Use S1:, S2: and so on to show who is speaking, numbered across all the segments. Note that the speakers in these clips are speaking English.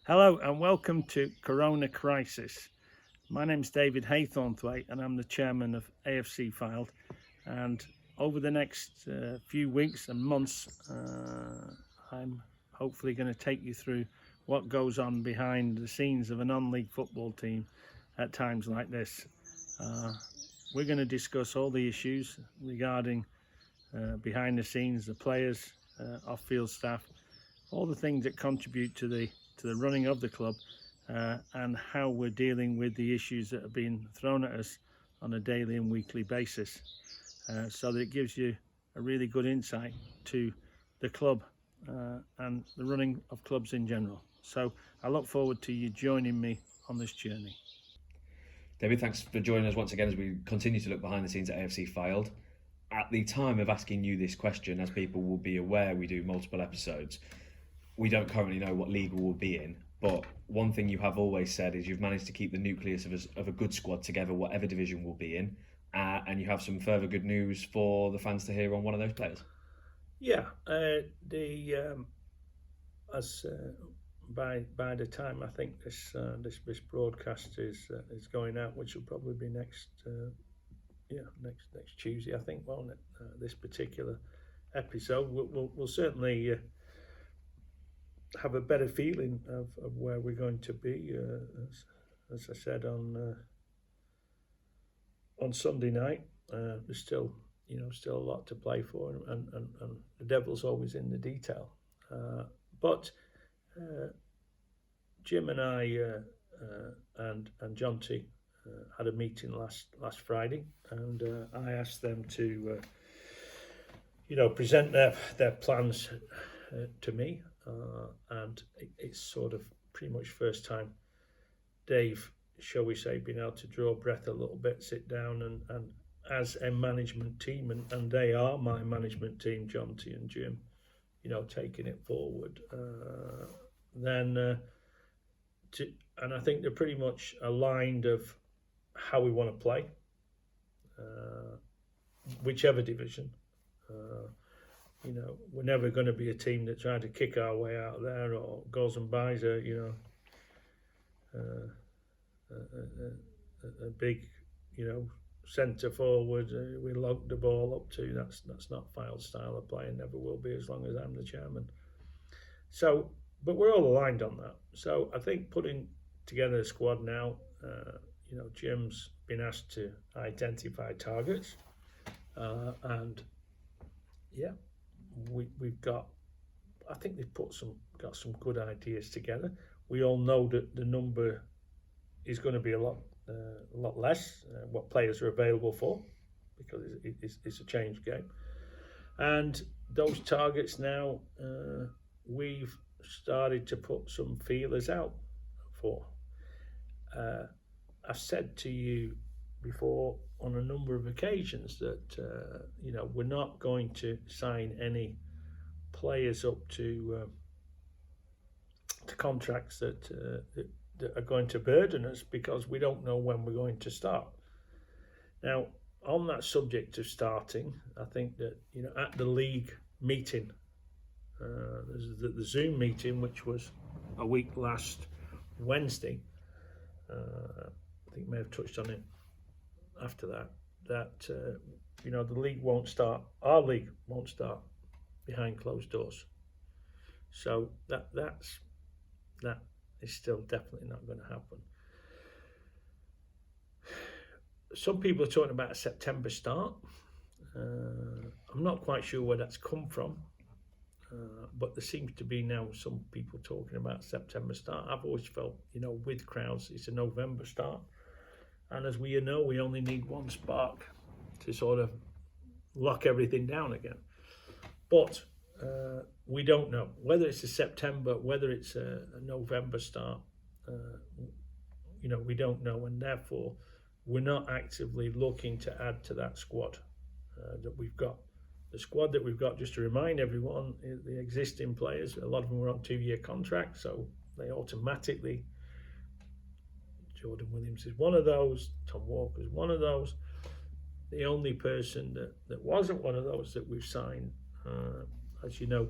S1: Hello and welcome to Coronacrisis. My name's David Haythornthwaite and I'm the chairman of AFC Fylde. And over the next few weeks and months, I'm hopefully going to take you through what goes on behind the scenes of a non-league football team at times like this. We're going to discuss all the issues regarding behind the scenes, the players, off-field staff, all the things that contribute to the running of the club, and how we're dealing with the issues that have been thrown at us on a daily and weekly basis, so that it gives you a really good insight to the club and the running of clubs in general. So I look forward to you joining me on this journey.
S2: David, thanks for joining us once again as we continue to look behind the scenes at AFC Fylde. At the time of asking you this question, as people will be aware, we do multiple episodes. We don't currently know what league we'll be in, but one thing you have always said is you've managed to keep the nucleus of a good squad together, whatever division we'll be in, and you have some further good news for the fans to hear on one of those players.
S1: Yeah, by the time I think this broadcast is going out, which will probably be next Tuesday, I think, won't it? This particular episode, we'll certainly have a better feeling of where we're going to be. As I said on Sunday night, there's still a lot to play for, and the devil's always in the detail. But Jim and I and John T had a meeting last Friday, and I asked them to present their plans to me, and it's sort of pretty much first time Dave, shall we say, been able to draw breath a little bit, sit down and as a management team, and they are my management team, John T and Jim, taking it forward. And I think they're pretty much aligned of how we want to play, whichever division. We're never going to be a team that try to kick our way out of there or goes and buys a big, centre forward. We log the ball up to. That's not Fylde's style of play, and never will be as long as I'm the chairman. So, but we're all aligned on that. So I think putting together a squad now, Jim's been asked to identify targets, and yeah, we've got. I think they've got some good ideas together. We all know that the number is going to be a lot less what players are available for, because it's a changed game, and those targets now we've started to put some feelers out for. I've said to you before on a number of occasions that we're not going to sign any players up to contracts that are going to burden us, because we don't know when we're going to start. Now, on that subject of starting, I think that at the league meeting, the Zoom meeting, which was a week last Wednesday, I think may have touched on it after that the league won't start. Our league won't start behind closed doors. So that is still definitely not going to happen. Some people are talking about a September start. I'm not quite sure where that's come from, but there seems to be now some people talking about September start. I've always felt, with crowds, it's a November start. And as we know, we only need one spark to sort of lock everything down again. But we don't know whether it's a September, whether it's a November start. We don't know, and therefore we're not actively looking to add to that squad that we've got. The squad that we've got, just to remind everyone, the existing players, a lot of them were on 2-year contracts, so they automatically. Jordan Williams is one of those. Tom Walker is one of those. The only person that wasn't one of those that we've signed, as you know,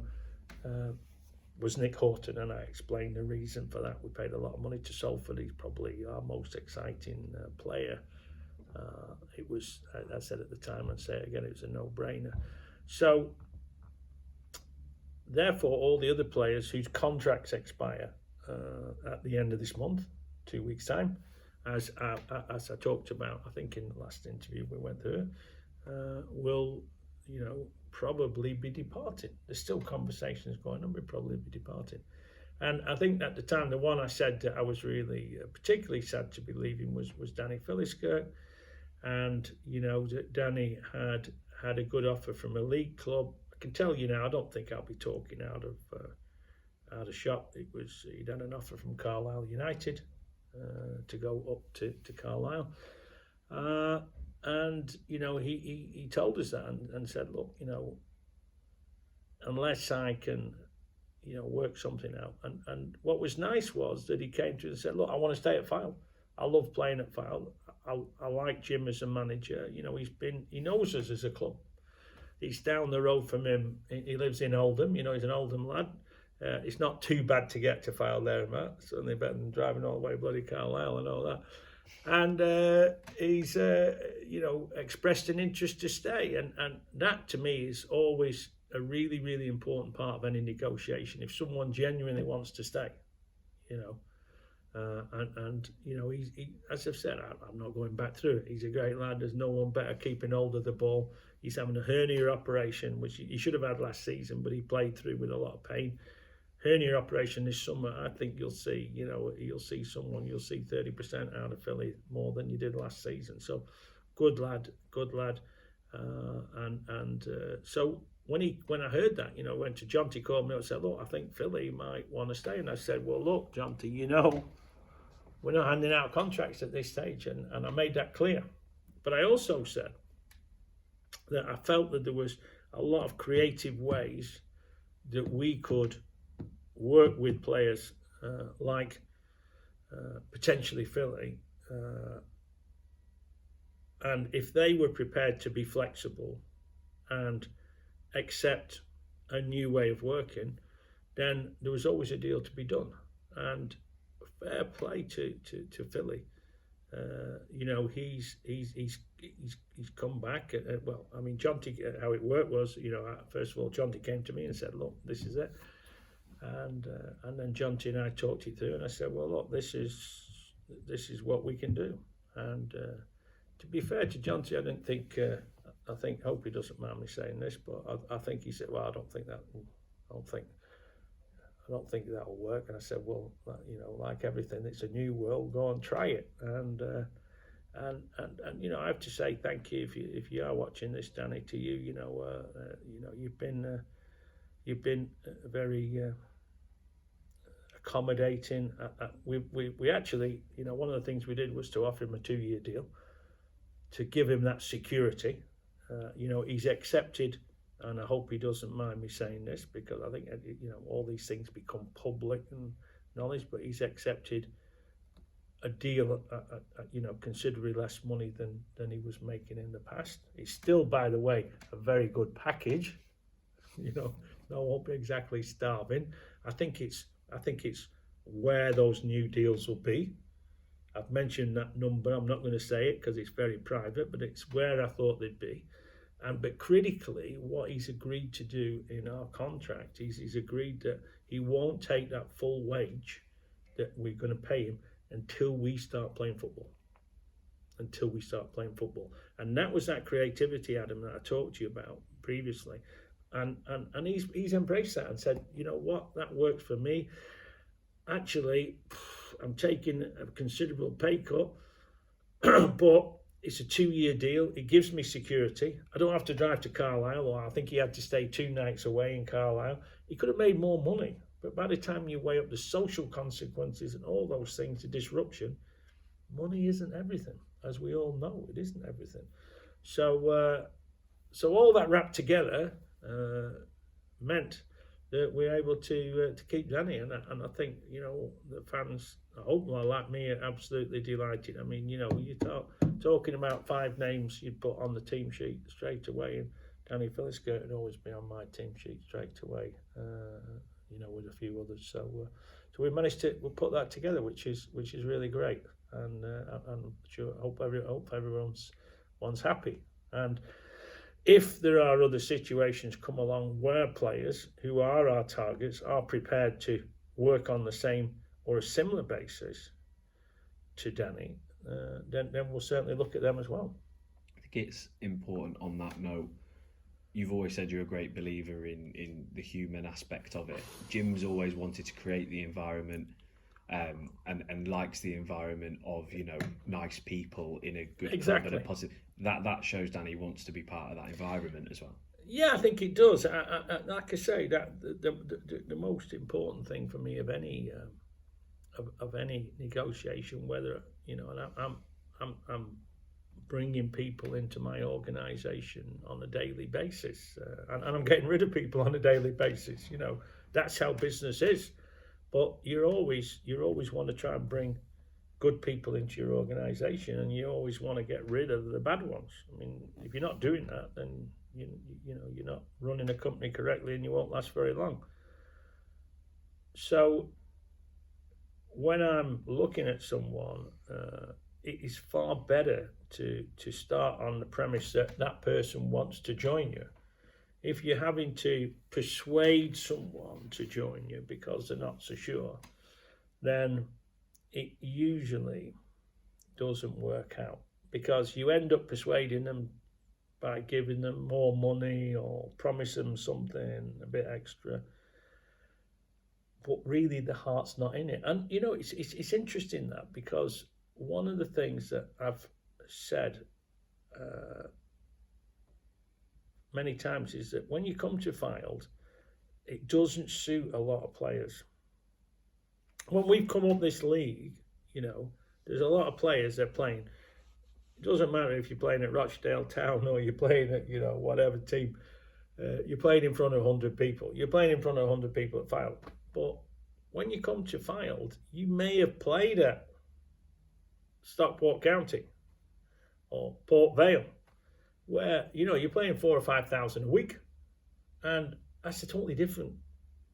S1: was Nick Horton, and I explained the reason for that. We paid a lot of money to Salford. He's probably our most exciting player. It was, I said at the time, and say it again, it was a no-brainer. So, therefore, all the other players whose contracts expire at the end of this month, 2 weeks' time, as I talked about, I think in the last interview we went through, will, probably be departing. There's still conversations going on, we'll probably be departing. And I think at the time, the one I said that I was really particularly sad to be leaving was Danny Phillips. And, that Danny had a good offer from a league club. I can tell you now, I don't think I'll be talking out of shop. He'd had an offer from Carlisle United to go up to Carlisle. And, he told us that and said, look, unless I can, work something out. And what was nice was that he came to us and said, look, I want to stay at Fylde. I love playing at Fylde. I like Jim as a manager. He knows us as a club. He's down the road from him. He lives in Oldham. He's an Oldham lad. It's not too bad to get to Fylde there, Matt. Certainly better than driving all the way bloody Carlisle and all that. And he's, expressed an interest to stay. And that, to me, is always a really, really important part of any negotiation. If someone genuinely wants to stay, he, as I've said, I'm not going back through it. He's a great lad. There's no one better keeping hold of the ball. He's having a hernia operation, which he should have had last season, but he played through with a lot of pain. Hernia operation this summer, I think you'll see 30% out of Philly more than you did last season. So, good lad. So when I heard that, went to Jonty, called me and said, look, I think Philly might want to stay. And I said, well, look, Jonty, we're not handing out contracts at this stage. And I made that clear. But I also said that I felt that there was a lot of creative ways that we could work with players like potentially Philly. And if they were prepared to be flexible and accept a new way of working, then there was always a deal to be done. And fair play to Philly. He's come back. Well, I mean, Jonty, how it worked was, first of all, Jonty came to me and said, look, this is it. And then Jonty and I talked it through, and I said, well, look, this is what we can do. And to be fair to Jonty, I hope he doesn't mind me saying this, but I think he said, well, I don't think that'll work. And I said, well, like everything, it's a new world. Go and try it. And I have to say thank you if you are watching this, Danny. To you, you've been very accommodating. We actually, one of the things we did was to offer him a 2-year deal to give him that security. He's accepted, and I hope he doesn't mind me saying this, because I think all these things become public and knowledge, but he's accepted a deal at considerably less money than he was making in the past. It's still, by the way, a very good package. No, won't be exactly starving. I think it's where those new deals will be. I've mentioned that number. I'm not going to say it because it's very private, but it's where I thought they'd be. But critically, what he's agreed to do in our contract is he's agreed that he won't take that full wage that we're going to pay him until we start playing football. And that was that creativity, Adam, that I talked to you about previously. And he's embraced that and said, you know what, that works for me. Actually, I'm taking a considerable pay cut, but it's a 2-year deal. It gives me security. I don't have to drive to Carlisle, or I think he had to stay 2 nights away in Carlisle. He could have made more money, but by the time you weigh up the social consequences and all those things, the disruption, money isn't everything. As we all know, it isn't everything. So all that wrapped together meant that we're able to keep Danny, and I think the fans, I hope, like me, are absolutely delighted. I mean, you talking about 5 names you'd put on the team sheet straight away, and Danny Phillips would always be on my team sheet straight away. With a few others. So we managed to put that together, which is really great, and I'm sure hope everyone's happy. And if there are other situations come along where players who are our targets are prepared to work on the same or a similar basis to Danny, then we'll certainly look at them as well.
S2: I think it's important on that note. You've always said you're a great believer in the human aspect of it. Jim's always wanted to create the environment and likes the environment of, nice people in a good
S1: exactly.
S2: club and a positive. That shows Danny wants to be part of that environment as well.
S1: Yeah, I think it does. Like I say, that the most important thing for me of any negotiation, whether and I'm bringing people into my organisation on a daily basis, and I'm getting rid of people on a daily basis. That's how business is. But you always want to try and bring good people into your organisation, and you always want to get rid of the bad ones. I mean, if you're not doing that, then you're not running a company correctly, and you won't last very long. So when I'm looking at someone, it is far better to start on the premise that that person wants to join you. If you're having to persuade someone to join you because they're not so sure, then it usually doesn't work out, because you end up persuading them by giving them more money or promise them something a bit extra, but really the heart's not in it. And it's interesting that, because one of the things that I've said many times is that when you come to Fylde, it doesn't suit a lot of players. When we've come up this league, there's a lot of players that are playing. It doesn't matter if you're playing at Rochdale Town or you're playing at whatever team. You're playing in front of 100 people. You're playing in front of 100 people at Fylde. But when you come to Fylde, you may have played at Stockport County or Port Vale, where you're playing 4,000 or 5,000 a week, and that's a totally different.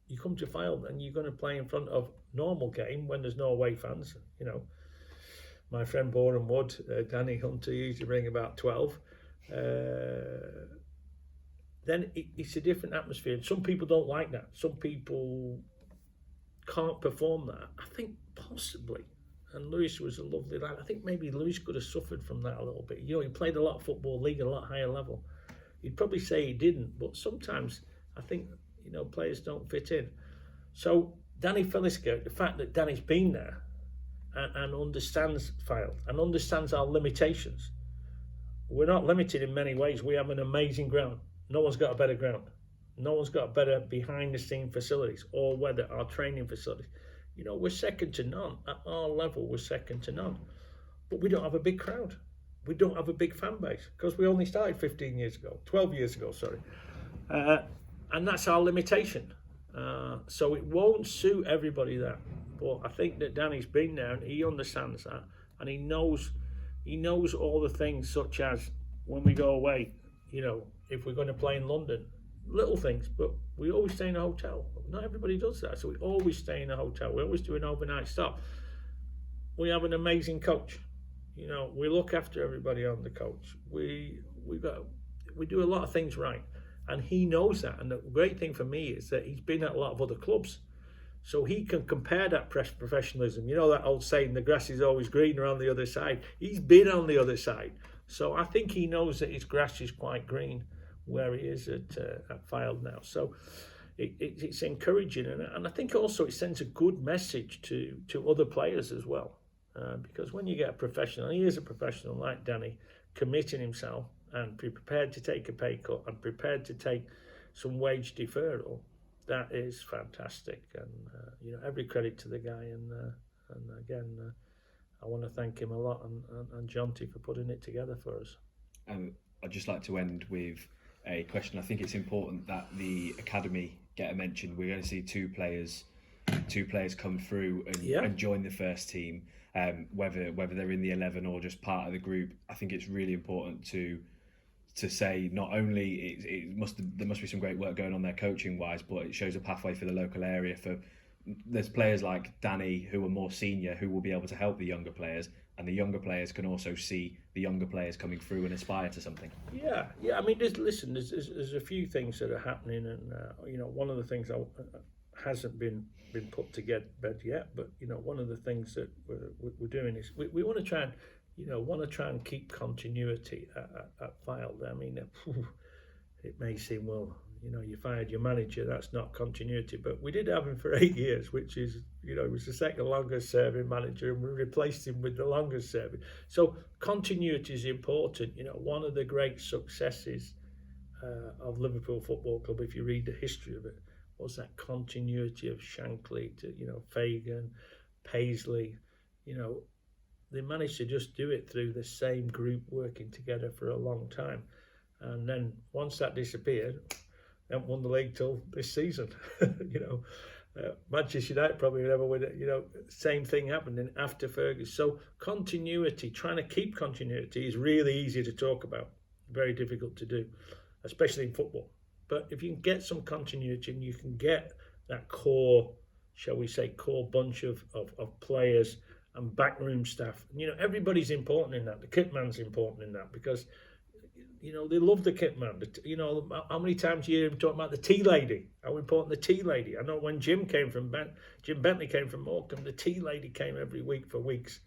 S1: You come to Fylde and you're going to play in front of normal game when there's no away fans. My friend Boreham Wood, Danny Hunter, used to bring about 12. Then it's a different atmosphere. And some people don't like that. Some people can't perform that. I think possibly. And Lewis was a lovely lad. I think maybe Lewis could have suffered from that a little bit. He played a lot of football league at a lot higher level. He'd probably say he didn't, but sometimes I think players don't fit in. So Danny Phillips, the fact that Danny's been there and understands Fylde and understands our limitations. We're not limited in many ways. We have an amazing ground. No one's got a better ground. No one's got better behind-the-scene facilities, or whether our training facilities. We're second to none. At our level, we're second to none. But we don't have a big crowd. We don't have a big fan base, because we only started 12 years ago, sorry. And that's our limitation. So it won't suit everybody that. But I think that Danny's been there and he understands that. And he knows all the things, such as when we go away, if we're going to play in London, little things, but we always stay in a hotel. Not everybody does that, so we always stay in a hotel. We always do an overnight stop. We have an amazing coach. We look after everybody on the coach. We do a lot of things right, and he knows that. And the great thing for me is that he's been at a lot of other clubs, so he can compare that professionalism. That old saying, the grass is always greener on the other side. He's been on the other side, so I think he knows that his grass is quite green where he is at Fylde now. So it's encouraging, and I think also it sends a good message to other players as well, because when you get a professional, and he is a professional like Danny, committing himself and be prepared to take a pay cut and prepared to take some wage deferral, that is fantastic. And every credit to the guy, and again I want to thank him a lot, and Jonty for putting it together for us.
S2: I'd just like to end with a question. I think it's important that the academy get a mention. We're going to see two players come through and join the first team, whether they're in the 11 or just part of the group. I think it's really important to to say not only there must be some great work going on there coaching wise, but it shows a pathway for the local area. There's players like Danny who are more senior who will be able to help the younger players, and the younger players can also see the younger players coming through and aspire to something.
S1: Yeah. I mean, there's a few things that are happening, and one of the things hasn't been put together yet, but one of the things that we're doing is we want to try and keep continuity at Fylde. I mean, it may seem, well, you fired your manager, that's not continuity, but we did have him for 8 years, which is, he was the second longest serving manager, and we replaced him with the longest serving. So continuity is important. One of the great successes of Liverpool Football Club, if you read the history of it, was that continuity of Shankly to Fagan, Paisley. They managed to just do it through the same group working together for a long time, and then once that disappeared, they haven't won the league till this season. Manchester United probably never win it. Same thing happened after Ferguson. So continuity, trying to keep continuity, is really easy to talk about, very difficult to do, especially in football. But if you can get some continuity and you can get that core, shall we say, core bunch of players and backroom staff, everybody's important in that. The kit man's important in that, because they love the kit man. How many times do you hear him talking about the tea lady? How important the tea lady? I know when Jim Bentley came from Morecambe, the tea lady came every week for weeks.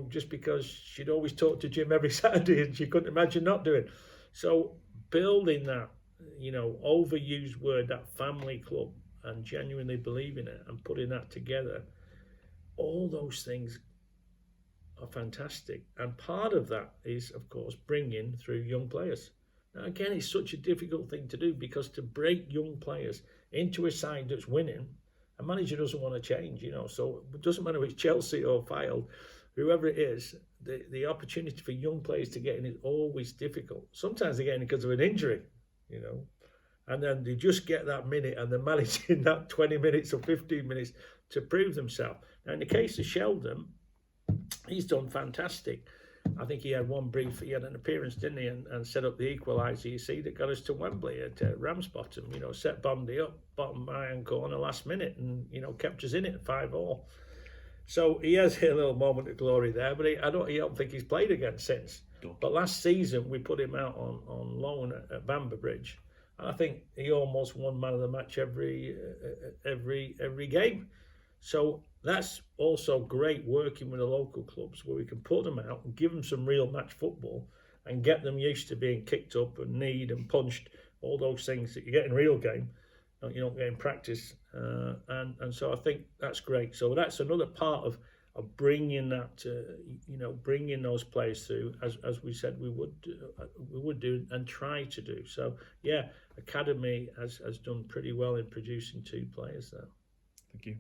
S1: Just because she'd always talk to Jim every Saturday and she couldn't imagine not doing. So building that, overused word, that family club, and genuinely believing it and putting that together, all those things are fantastic. And part of that is, of course, bringing through young players. Now, again, it's such a difficult thing to do, because to break young players into a side that's winning, a manager doesn't want to change, so it doesn't matter if it's Chelsea or Fylde, whoever it is, the opportunity for young players to get in is always difficult. Sometimes they get in because of an injury, and then they just get that minute, and they're managing that 20 minutes or 15 minutes to prove themselves. Now, in the case of Sheldon, he's done fantastic. I think he had an appearance, didn't he, and set up the equaliser, you see, that got us to Wembley at Ramsbottom, set Bondi up, bottom iron corner last minute, and, kept us in it 5-5. So he has a little moment of glory there, but I don't think he's played again since. But last season, we put him out on loan at Bamber Bridge, and I think he almost won man of the match every game. So that's also great, working with the local clubs, where we can put them out and give them some real match football and get them used to being kicked up and kneed and punched, all those things that you get in real game, you don't get in practice. And so I think that's great. So that's another part of bringing that, bringing those players through, as we said we would do and try to do. So yeah, Academy has done pretty well in producing 2 players there.
S2: Thank you.